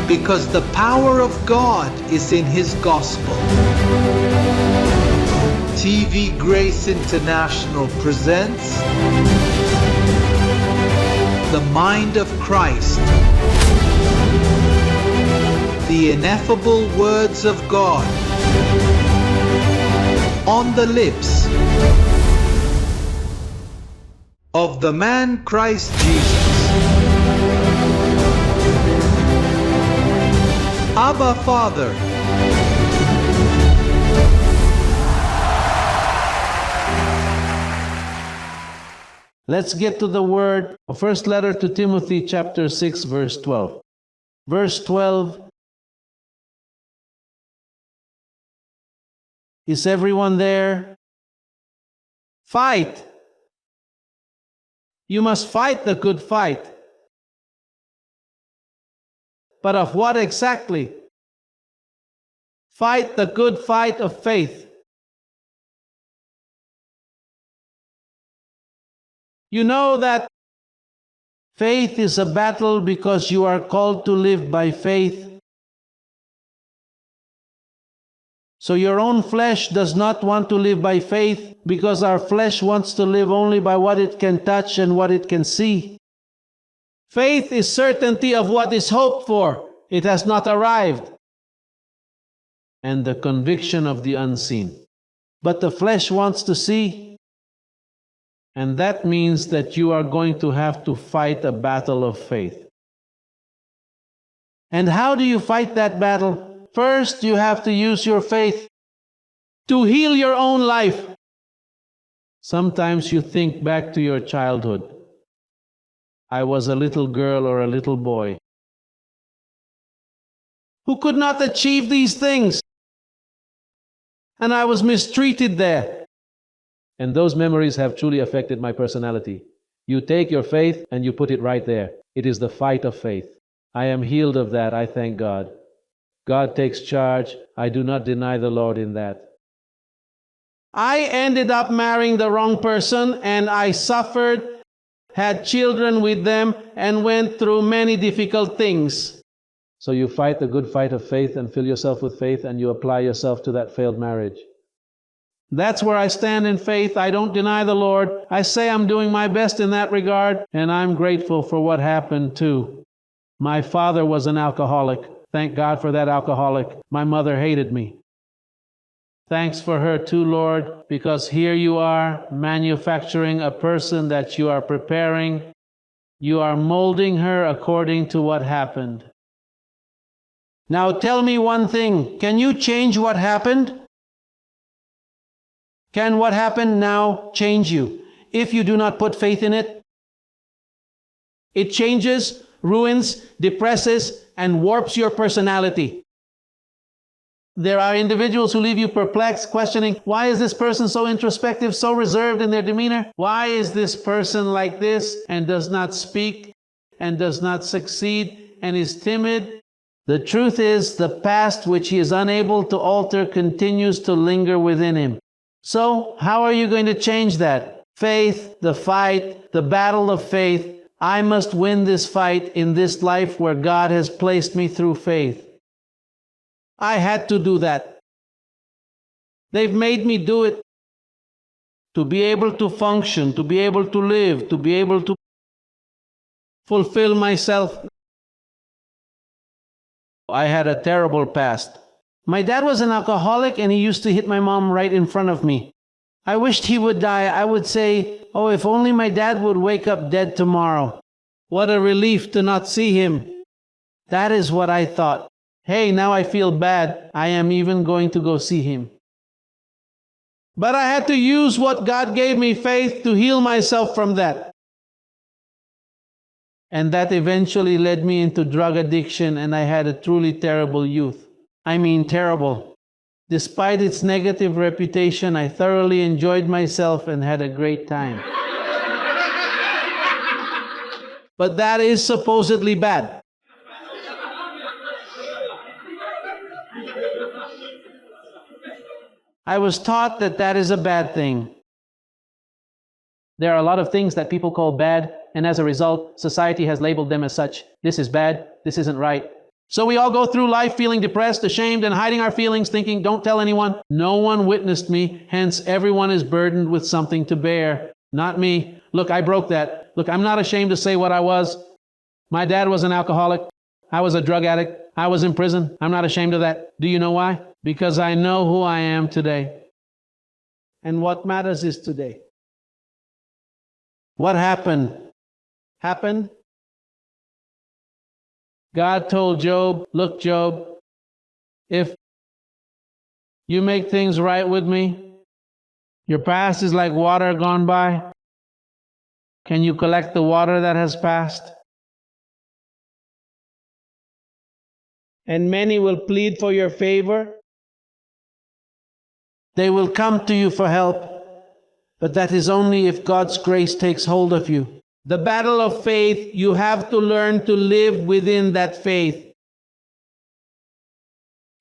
because the power of God is in His gospel. TvGrace International presents The Mind of Christ, the ineffable words of God on the lips of the man Christ Jesus. Abba, Father. Let's get to the word. First letter to Timothy, chapter 6, verse 12. Verse 12. Is everyone there? Fight. You must fight the good fight. But of what exactly? Fight the good fight of faith. You know that faith is a battle because you are called to live by faith. So your own flesh does not want to live by faith because our flesh wants to live only by what it can touch and what it can see. Faith is certainty of what is hoped for. It has not arrived. And the conviction of the unseen. But the flesh wants to see. And that means that you are going to have to fight a battle of faith. And how do you fight that battle? First, you have to use your faith to heal your own life. Sometimes you think back to your childhood. I was a little girl or a little boy who could not achieve these things. And I was mistreated there. And those memories have truly affected my personality. You take your faith and you put it right there. It is the fight of faith. I am healed of that, I thank God. God takes charge. I do not deny the Lord in that. I ended up marrying the wrong person and I suffered, had children with them, and went through many difficult things. So you fight the good fight of faith and fill yourself with faith and you apply yourself to that failed marriage. That's where I stand in faith. I don't deny the Lord. I say I'm doing my best in that regard, and I'm grateful for what happened too. My father was an alcoholic. Thank God for that alcoholic. My mother hated me. Thanks for her too, Lord, because here you are manufacturing a person that you are preparing. You are molding her according to what happened. Now tell me one thing. Can you change what happened? Can what happened now change you if you do not put faith in it? It changes, ruins, depresses, and warps your personality. There are individuals who leave you perplexed, questioning, why is this person so introspective, so reserved in their demeanor? Why is this person like this and does not speak and does not succeed and is timid? The truth is, the past which he is unable to alter continues to linger within him. So, how are you going to change that? Faith, the fight, the battle of faith. I must win this fight in this life where God has placed me through faith. I had to do that. They've made me do it to be able to function, to be able to live, to be able to fulfill myself. I had a terrible past. My dad was an alcoholic and he used to hit my mom right in front of me. I wished he would die. I would say, oh, if only my dad would wake up dead tomorrow. What a relief to not see him. That is what I thought. Hey, now I feel bad. I am even going to go see him. But I had to use what God gave me, faith, to heal myself from that. And that eventually led me into drug addiction, and I had a truly terrible youth. I mean terrible. Despite its negative reputation, I thoroughly enjoyed myself and had a great time. But that is supposedly bad. I was taught that that is a bad thing. There are a lot of things that people call bad, and as a result, society has labeled them as such. This is bad, this isn't right. So we all go through life feeling depressed, ashamed, and hiding our feelings, thinking, don't tell anyone. No one witnessed me, hence everyone is burdened with something to bear. Not me. Look, I broke that. Look, I'm not ashamed to say what I was. My dad was an alcoholic. I was a drug addict. I was in prison. I'm not ashamed of that. Do you know why? Because I know who I am today. And what matters is today. What happened? Happened? God told Job, look, Job, if you make things right with me, your past is like water gone by. Can you collect the water that has passed? And many will plead for your favor. They will come to you for help, but that is only if God's grace takes hold of you. The battle of faith, you have to learn to live within that faith.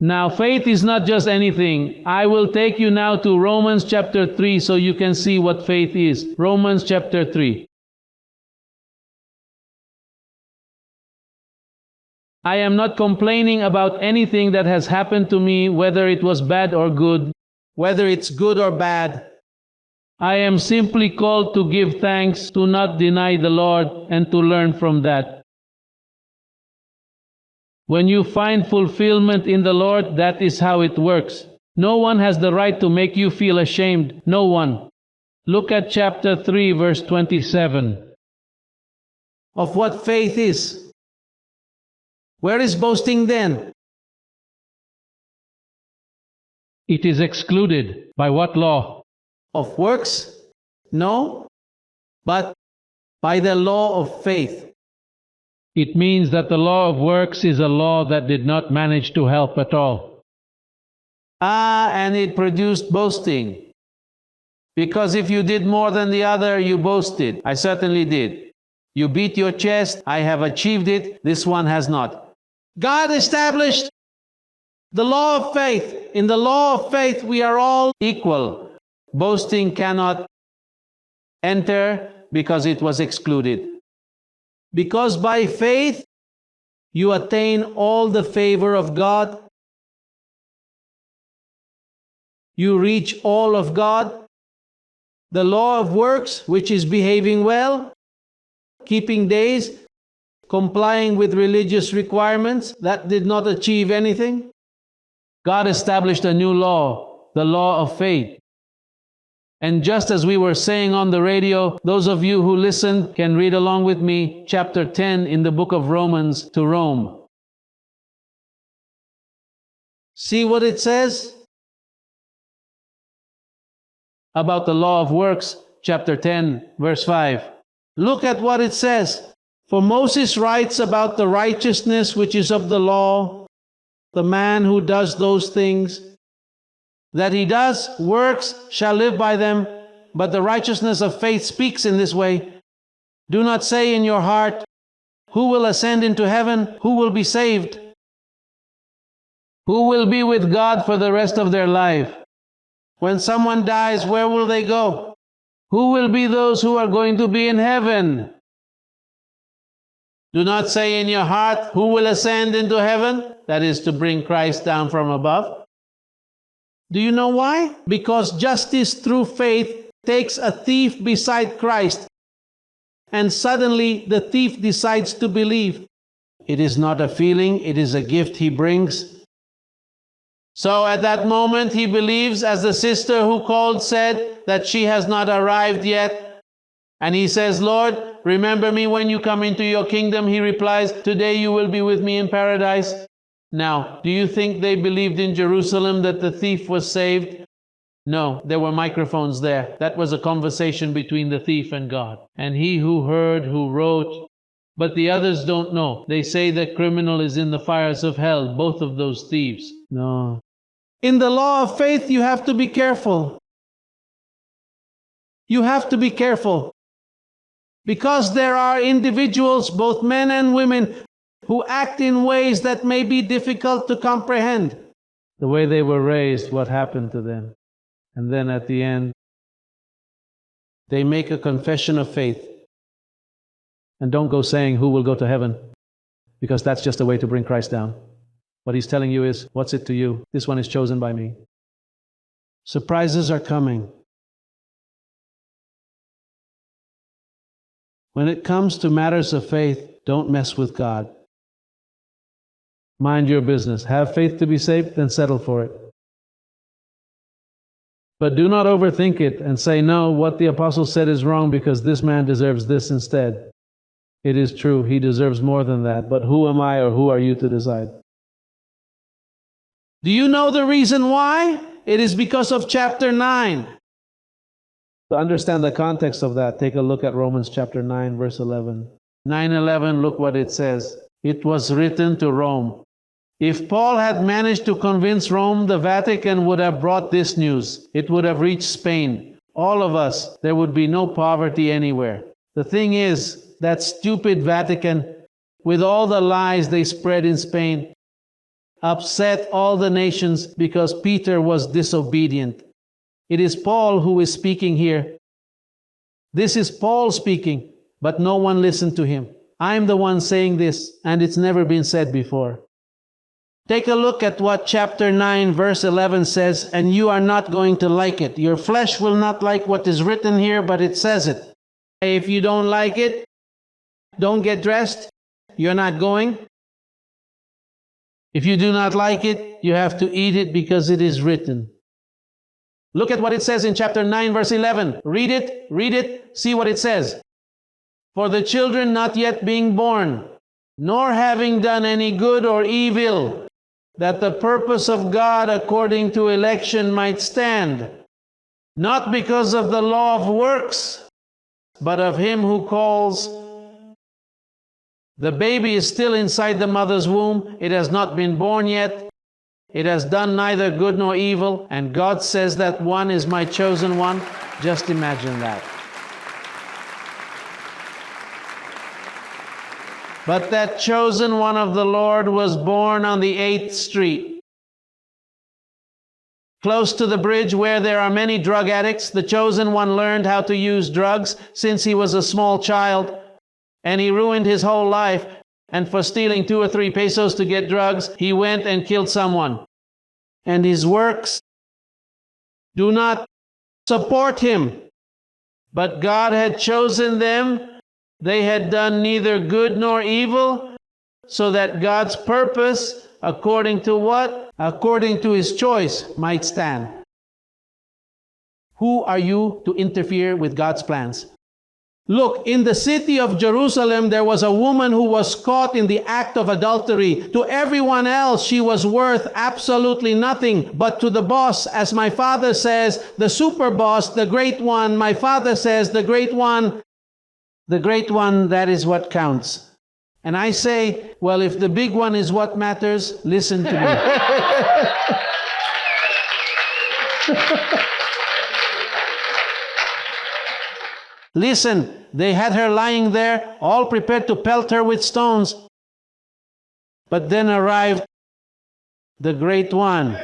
Now, faith is not just anything. I will take you now to Romans chapter 3 so you can see what faith is. Romans chapter 3. I am not complaining about anything that has happened to me, whether it was bad or good, whether it's good or bad. I am simply called to give thanks, to not deny the Lord, and to learn from that. When you find fulfillment in the Lord, that is how it works. No one has the right to make you feel ashamed. No one. Look at chapter 3, verse 27. Of what faith is. Where is boasting then? It is excluded. By what law? Of works? No, but by the law of faith. It means that the law of works is a law that did not manage to help at all. And it produced boasting. Because if you did more than the other, you boasted. I certainly did. You beat your chest, I have achieved it, this one has not. God established the law of faith. In the law of faith, we are all equal. Boasting cannot enter because it was excluded. Because by faith, you attain all the favor of God. You reach all of God. The law of works, which is behaving well, keeping days, complying with religious requirements, that did not achieve anything. God established a new law, the law of faith. And just as we were saying on the radio, those of you who listened can read along with me, chapter 10 in the book of Romans to Rome. See what it says about the law of works, chapter 10, verse 5. Look at what it says. For Moses writes about the righteousness which is of the law, the man who does those things, that he does works shall live by them, but the righteousness of faith speaks in this way. Do not say in your heart, who will ascend into heaven? Who will be saved? Who will be with God for the rest of their life? When someone dies, where will they go? Who will be those who are going to be in heaven? Do not say in your heart, who will ascend into heaven? That is to bring Christ down from above. Do you know why? Because justice through faith takes a thief beside Christ, and suddenly the thief decides to believe. It is not a feeling, it is a gift he brings. So at that moment he believes, as the sister who called said, that she has not arrived yet. And he says, Lord, remember me when you come into your kingdom. He replies, today you will be with me in paradise. Now, do you think they believed in Jerusalem that the thief was saved? No, there were microphones there. That was a conversation between the thief and God. And he who heard, who wrote, but the others don't know. They say the criminal is in the fires of hell, both of those thieves. No. In the law of faith, you have to be careful. You have to be careful. Because there are individuals, both men and women, who act in ways that may be difficult to comprehend. The way they were raised, what happened to them. And then at the end, they make a confession of faith. And don't go saying who will go to heaven. because that's just a way to bring Christ down. What he's telling you is, what's it to you? This one is chosen by me. Surprises are coming. When it comes to matters of faith, don't mess with God. Mind your business. Have faith to be saved, then settle for it. But do not overthink it and say, no, what the apostle said is wrong because this man deserves this instead. It is true, he deserves more than that, but who am I or who are you to decide? Do you know the reason why? It is because of chapter 9. To understand the context of that, take a look at Romans chapter 9, verse 11. 9:11, look what it says. It was written to Rome. If Paul had managed to convince Rome, the Vatican would have brought this news. It would have reached Spain. All of us, there would be no poverty anywhere. The thing is, that stupid Vatican, with all the lies they spread in Spain, upset all the nations because Peter was disobedient. It is Paul who is speaking here. This is Paul speaking, but no one listened to him. I'm the one saying this, and it's never been said before. Take a look at what chapter 9, verse 11 says, and you are not going to like it. Your flesh will not like what is written here, but it says it. If you don't like it, don't get dressed. You're not going. If you do not like it, you have to eat it because it is written. Look at what it says in chapter 9, verse 11. Read it, see what it says. For the children not yet being born, nor having done any good or evil, that the purpose of God according to election might stand, not because of the law of works, but of him who calls. The baby is still inside the mother's womb. It has not been born yet. It has done neither good nor evil, and God says that one is my chosen one. Just imagine that. But that chosen one of the Lord was born on the 8th Street. Close to the bridge where there are many drug addicts, the chosen one learned how to use drugs since he was a small child, and he ruined his whole life. And for stealing 2 or 3 pesos to get drugs, he went and killed someone. And his works do not support him. But God had chosen them. They had done neither good nor evil, so that God's purpose, according to what? According to his choice, might stand. Who are you to interfere with God's plans? Look, in the city of Jerusalem, there was a woman who was caught in the act of adultery. To everyone else, she was worth absolutely nothing. But to the boss, as my father says, the super boss, the great one, my father says, the great one, that is what counts. And I say, well, if the big one is what matters, listen to me. Listen, they had her lying there, all prepared to pelt her with stones. But then arrived the great one.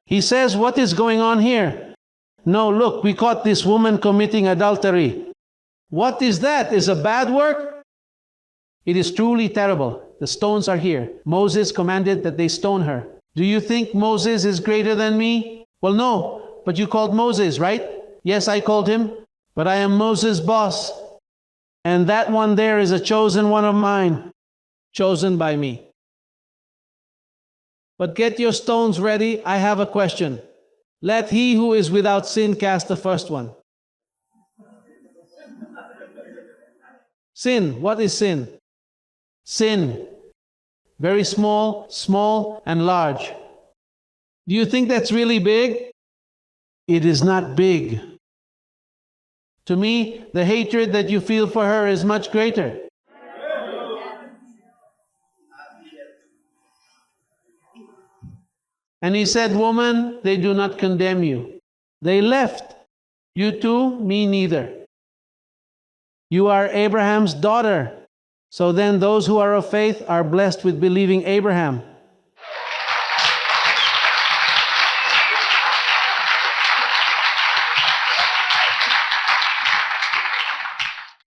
He says, what is going on here? No, look, we caught this woman committing adultery. What is that? Is a bad work? It is truly terrible. The stones are here. Moses commanded that they stone her. Do you think Moses is greater than me? Well, no, but you called Moses, right? Yes, I called him, but I am Moses' boss. And that one there is a chosen one of mine, chosen by me. But get your stones ready. I have a question. Let he who is without sin cast the first one. Sin. What is sin? Sin. Very small, small, and large. Do you think that's really big? It is not big. To me, the hatred that you feel for her is much greater. And he said, woman, they do not condemn you. They left. You too, me neither. You are Abraham's daughter. So then those who are of faith are blessed with believing Abraham.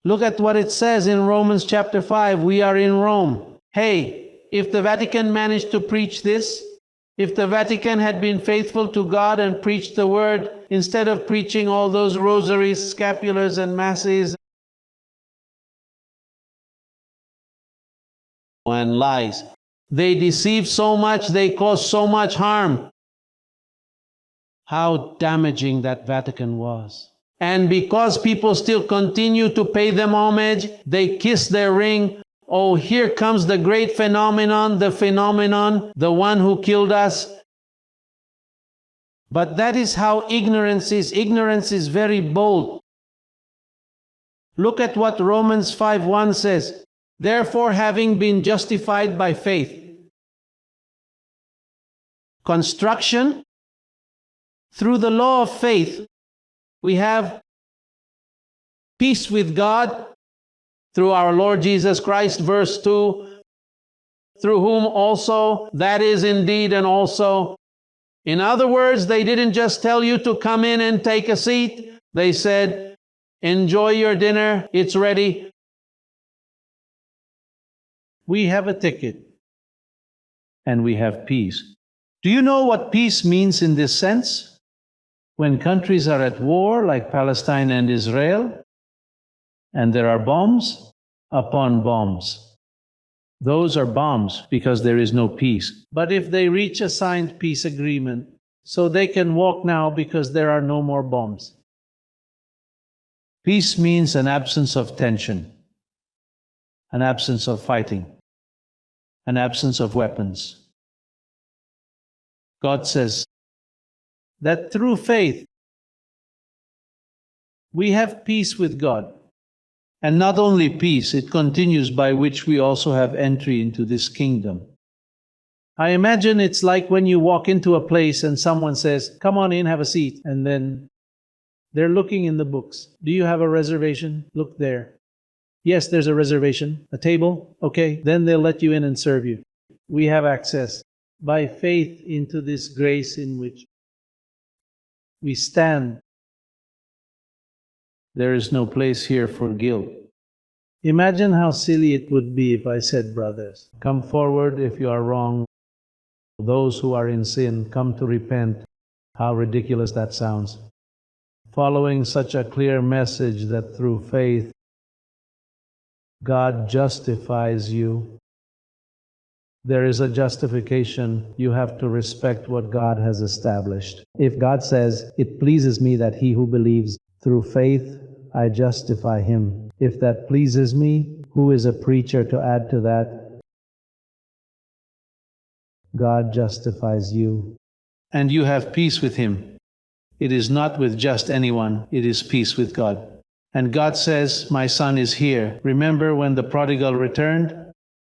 Look at what it says in Romans chapter 5. We are in Rome. Hey, if the Vatican managed to preach this, if the Vatican had been faithful to God and preached the word, instead of preaching all those rosaries, scapulars, and masses, and lies, they deceive so much, they cause so much harm. How damaging that Vatican was. And because people still continue to pay them homage, they kiss their ring. Oh, here comes the great phenomenon, the one who killed us. But that is how ignorance is. Ignorance is very bold. Look at what Romans 5:1 says. Therefore, having been justified by faith. Construction. Through the law of faith, we have peace with God through our Lord Jesus Christ, verse 2, through whom also, that is indeed and also. In other words, they didn't just tell you to come in and take a seat. They said, enjoy your dinner, it's ready. We have a ticket and we have peace. Do you know what peace means in this sense? When countries are at war, like Palestine and Israel, and there are bombs upon bombs. Those are bombs because there is no peace. But if they reach a signed peace agreement, so they can walk now because there are no more bombs. Peace means an absence of tension, an absence of fighting, an absence of weapons. God says that through faith, we have peace with God. And not only peace, it continues by which we also have entry into this kingdom. I imagine it's like when you walk into a place and someone says, come on in, have a seat. And then they're looking in the books. Do you have a reservation? Look there. Yes, there's a reservation. A table? Okay. Then they'll let you in and serve you. We have access by faith into this grace in which we stand. There is no place here for guilt. Imagine how silly it would be if I said, brothers, come forward if you are wrong. Those who are in sin, come to repent. How ridiculous that sounds. Following such a clear message that through faith, God justifies you. There is a justification. You have to respect what God has established. If God says, it pleases me that he who believes through faith, I justify him. If that pleases me, who is a preacher to add to that? God justifies you. And you have peace with him. It is not with just anyone, it is peace with God. And God says, my son is here. Remember when the prodigal returned?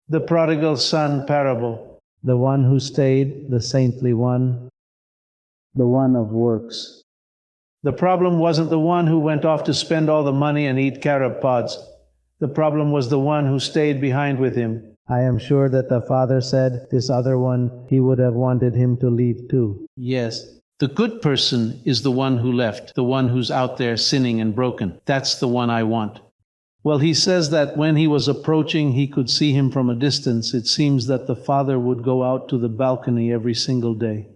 The prodigal son parable. The one who stayed, the saintly one, the one of works. The problem wasn't the one who went off to spend all the money and eat carob pods. The problem was the one who stayed behind with him. I am sure that the father said, this other one, he would have wanted him to leave too. Yes, the good person is the one who left, the one who's out there sinning and broken. That's the one I want. Well, he says that when he was approaching, he could see him from a distance. It seems that the father would go out to the balcony every single day.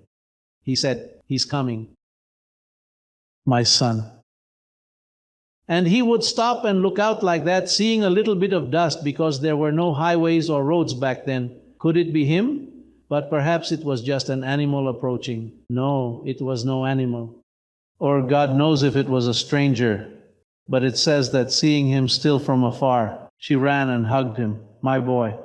He said, he's coming, my son. And he would stop and look out like that, seeing a little bit of dust because there were no highways or roads back then. Could it be him? But perhaps it was just an animal approaching. No, it was no animal. Or God knows if it was a stranger. But it says that seeing him still from afar, she ran and hugged him, my boy.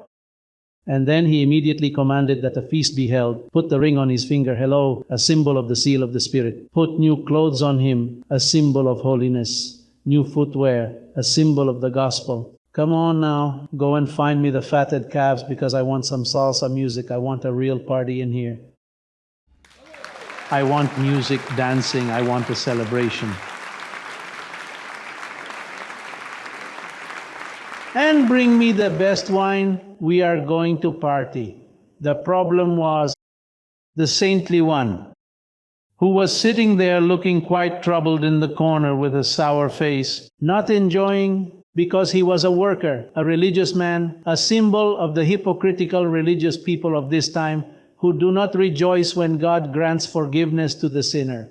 And then he immediately commanded that a feast be held. Put the ring on his finger, hello, a symbol of the seal of the Spirit. Put new clothes on him, a symbol of holiness. New footwear, a symbol of the gospel. Come on now, go and find me the fatted calves because I want some salsa music. I want a real party in here. I want music, dancing. I want a celebration. And bring me the best wine. We are going to party. The problem was the saintly one, who was sitting there looking quite troubled in the corner with a sour face, not enjoying because he was a worker, a religious man, a symbol of the hypocritical religious people of this time who do not rejoice when God grants forgiveness to the sinner.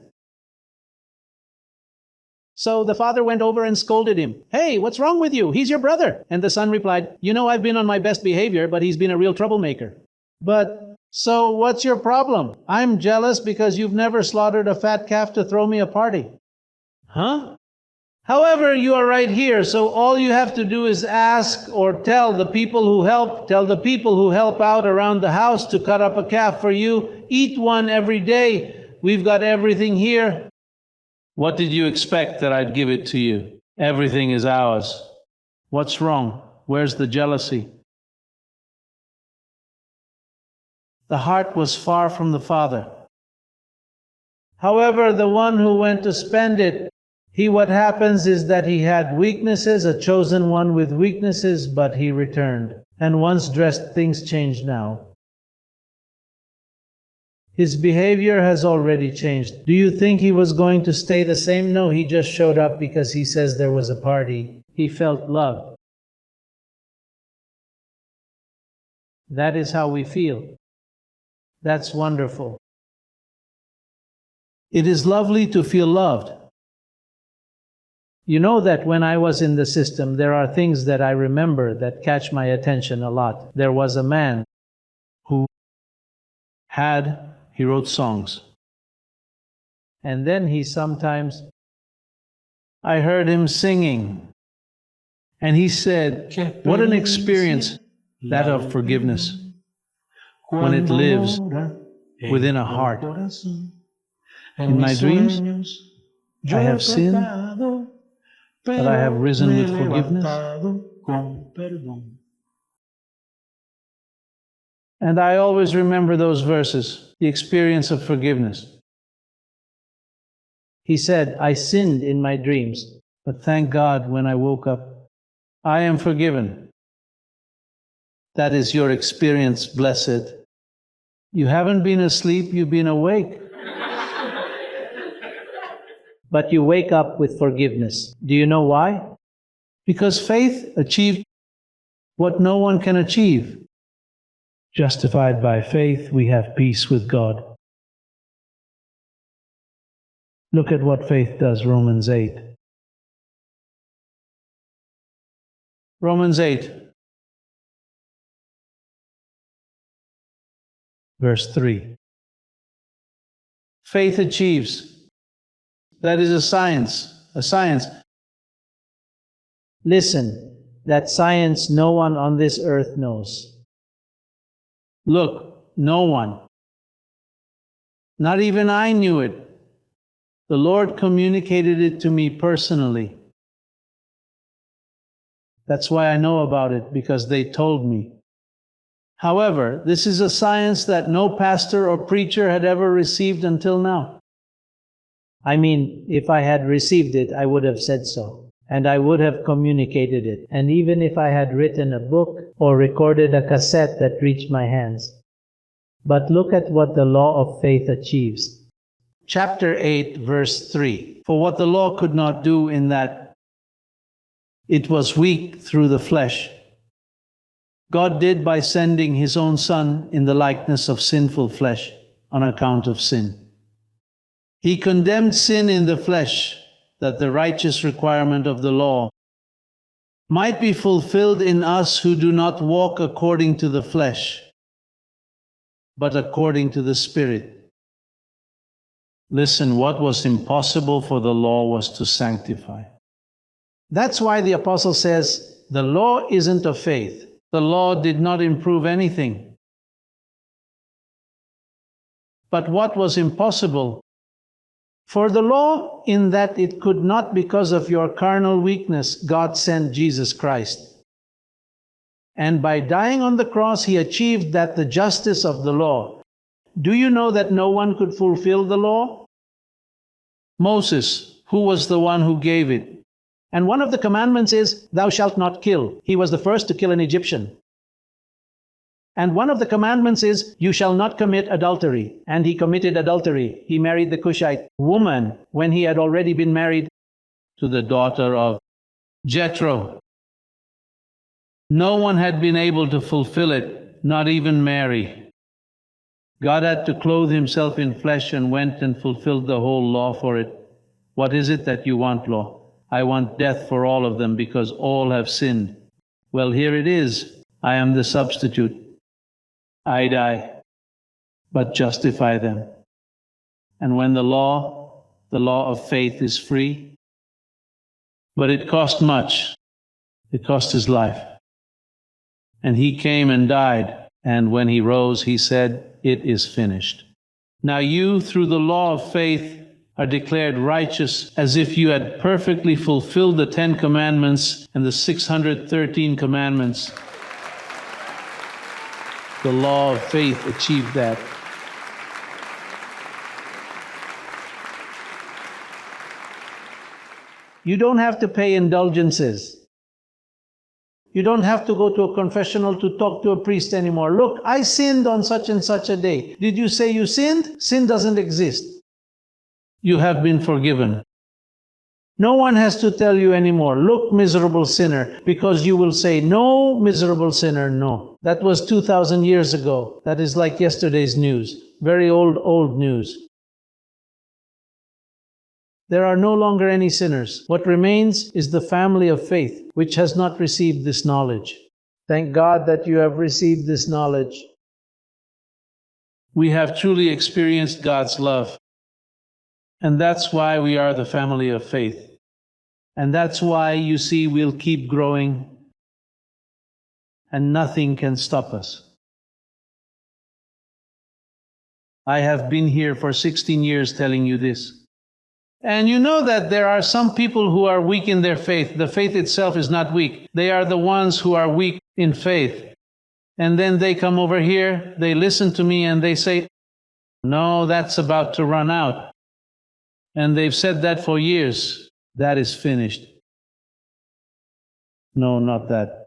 So the father went over and scolded him. "Hey, what's wrong with you? He's your brother." And the son replied, "You know, I've been on my best behavior, but he's been a real troublemaker." "But, so what's your problem? I'm jealous because you've never slaughtered a fat calf to throw me a party." "Huh? However, you are right here, so all you have to do is ask or tell the people who help out around the house to cut up a calf for you. Eat one every day. We've got everything here." "What did you expect, that I'd give it to you? Everything is ours. What's wrong? Where's the jealousy?" The heart was far from the father. However, the one who went to spend it, what happens is that he had weaknesses, a chosen one with weaknesses, but he returned. And once dressed, things changed now. His behavior has already changed. Do you think he was going to stay the same? No, he just showed up because he says there was a party. He felt loved. That is how we feel. That's wonderful. It is lovely to feel loved. You know that when I was in the system, there are things that I remember that catch my attention a lot. There was a man who he wrote songs. And then I heard him singing. And he said, what an experience, that of forgiveness, when it lives within a heart. In my dreams, I have sinned, but I have risen with forgiveness. And I always remember those verses, the experience of forgiveness. He said, I sinned in my dreams, but thank God when I woke up, I am forgiven. That is your experience, blessed. You haven't been asleep, you've been awake. But you wake up with forgiveness. Do you know why? Because faith achieved what no one can achieve. Justified by faith, we have peace with God. Look at what faith does, Romans 8. Romans 8, verse 3. Faith achieves. That is a science. Listen, that science no one on this earth knows. Look, no one. Not even I knew it. The Lord communicated it to me personally. That's why I know about it, because they told me. However, this is a science that no pastor or preacher had ever received until now. I mean, if I had received it, I would have said so. And I would have communicated it. And even if I had written a book or recorded a cassette that reached my hands. But look at what the law of faith achieves. Chapter 8, verse 3. For what the law could not do in that it was weak through the flesh, God did by sending His own Son in the likeness of sinful flesh on account of sin. He condemned sin in the flesh, that the righteous requirement of the law might be fulfilled in us who do not walk according to the flesh, but according to the Spirit. Listen, what was impossible for the law was to sanctify. That's why the apostle says, the law isn't of faith. The law did not improve anything. But what was impossible? For the law, in that it could not because of your carnal weakness, God sent Jesus Christ. And by dying on the cross, He achieved that the justice of the law. Do you know that no one could fulfill the law? Moses, who was the one who gave it. And one of the commandments is, thou shalt not kill. He was the first to kill an Egyptian. And one of the commandments is, you shall not commit adultery. And he committed adultery. He married the Cushite woman when he had already been married to the daughter of Jethro. No one had been able to fulfill it, not even Mary. God had to clothe himself in flesh and went and fulfilled the whole law for it. What is it that you want, law? I want death for all of them because all have sinned. Well, here it is. I am the substitute. I die, but justify them. And when the law of faith is free, but it cost much. It cost his life. And he came and died, and when he rose, he said, "It is finished." Now you, through the law of faith, are declared righteous as if you had perfectly fulfilled the 10 Commandments and the 613 commandments. The law of faith achieved that. You don't have to pay indulgences. You don't have to go to a confessional to talk to a priest anymore. Look, I sinned on such and such a day. Did you say you sinned? Sin doesn't exist. You have been forgiven. No one has to tell you anymore, look, miserable sinner, because you will say, no, miserable sinner, no. That was 2,000 years ago. That is like yesterday's news. Very old news. There are no longer any sinners. What remains is the family of faith, which has not received this knowledge. Thank God that you have received this knowledge. We have truly experienced God's love. And that's why we are the family of faith. And that's why, you see, we'll keep growing, and nothing can stop us. I have been here for 16 years telling you this. And you know that there are some people who are weak in their faith. The faith itself is not weak. They are the ones who are weak in faith. And then they come over here, they listen to me, and they say, no, that's about to run out. And they've said that for years. That is finished. No, not that.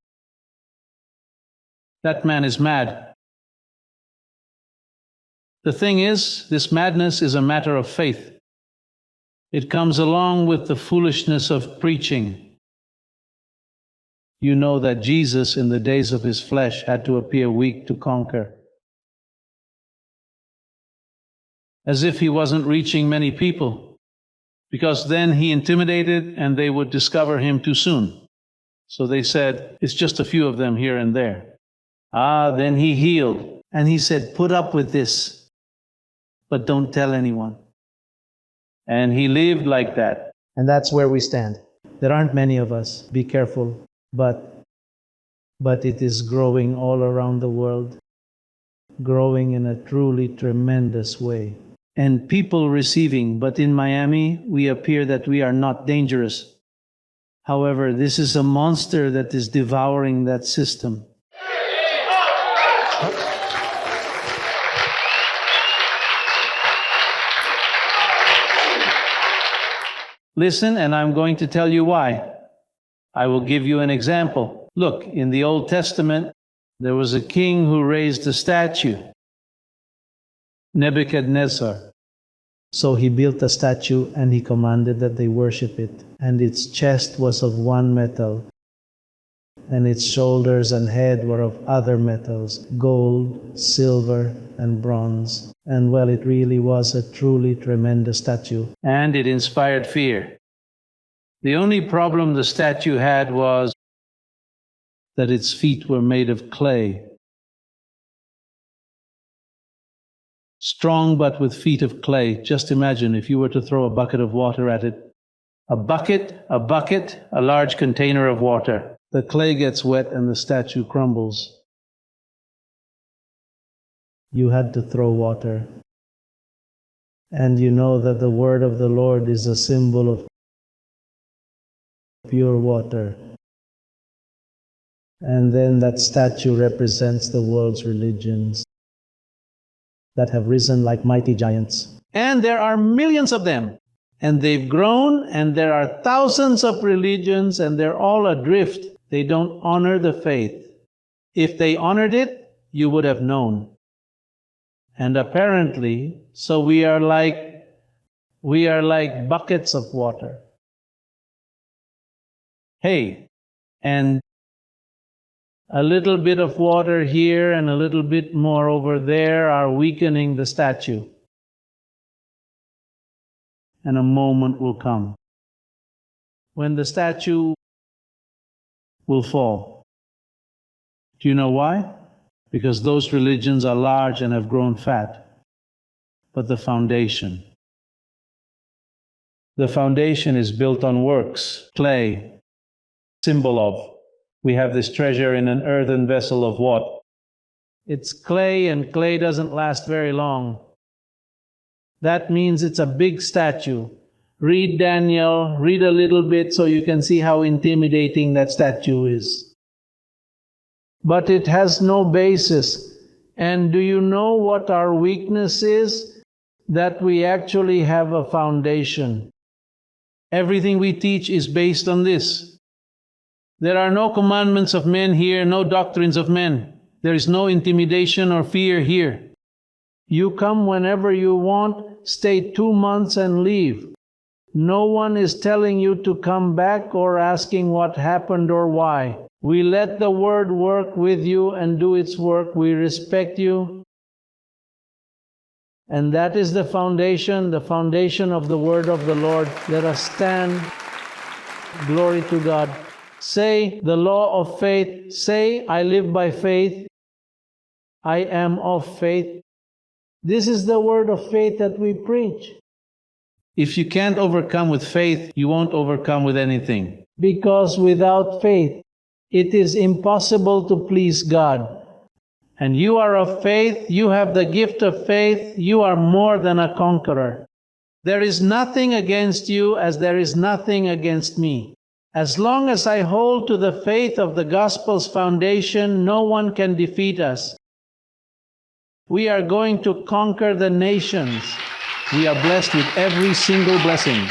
That man is mad. The thing is, this madness is a matter of faith. It comes along with the foolishness of preaching. You know that Jesus, in the days of his flesh, had to appear weak to conquer. As if he wasn't reaching many people, because then he intimidated and they would discover him too soon. So they said, it's just a few of them here and there. Then he healed. And he said, put up with this, but don't tell anyone. And he lived like that. And that's where we stand. There aren't many of us. Be careful. But it is growing all around the world. Growing in a truly tremendous way. And people receiving. But in Miami, we appear that we are not dangerous. However, this is a monster that is devouring that system. Listen, and I'm going to tell you why. I will give you an example. Look, in the Old Testament, there was a king who raised a statue, Nebuchadnezzar. So he built a statue and he commanded that they worship it. And its chest was of one metal, and its shoulders and head were of other metals, gold, silver, and bronze. And well, it really was a truly tremendous statue. And it inspired fear. The only problem the statue had was that its feet were made of clay. Strong but with feet of clay. Just imagine if you were to throw a bucket of water at it. A bucket, a large container of water. The clay gets wet and the statue crumbles. You had to throw water. And you know that the word of the Lord is a symbol of pure water. And then that statue represents the world's religions that have risen like mighty giants. And there are millions of them. And they've grown, and there are thousands of religions, and they're all adrift. They don't honor the faith. If they honored it, you would have known. And apparently, so we are like buckets of water. Hey, and A little bit of water here and a little bit more over there are weakening the statue. And a moment will come when the statue will fall. Do you know why? Because those religions are large and have grown fat. But the foundation is built on works, clay, symbol of. We have this treasure in an earthen vessel of what? It's clay, and clay doesn't last very long. That means it's a big statue. Read Daniel, read a little bit so you can see how intimidating that statue is. But it has no basis. And do you know what our weakness is? That we actually have a foundation. Everything we teach is based on this. There are no commandments of men here, no doctrines of men. There is no intimidation or fear here. You come whenever you want, stay 2 months and leave. No one is telling you to come back or asking what happened or why. We let the Word work with you and do its work. We respect you. And that is the foundation of the Word of the Lord. Let us stand. Glory to God. Say the law of faith. Say, I live by faith. I am of faith. This is the word of faith that we preach. If you can't overcome with faith, you won't overcome with anything. Because without faith, it is impossible to please God. And you are of faith, you have the gift of faith, you are more than a conqueror. There is nothing against you as there is nothing against me. As long as I hold to the faith of the gospel's foundation, no one can defeat us. We are going to conquer the nations. We are blessed with every single blessing.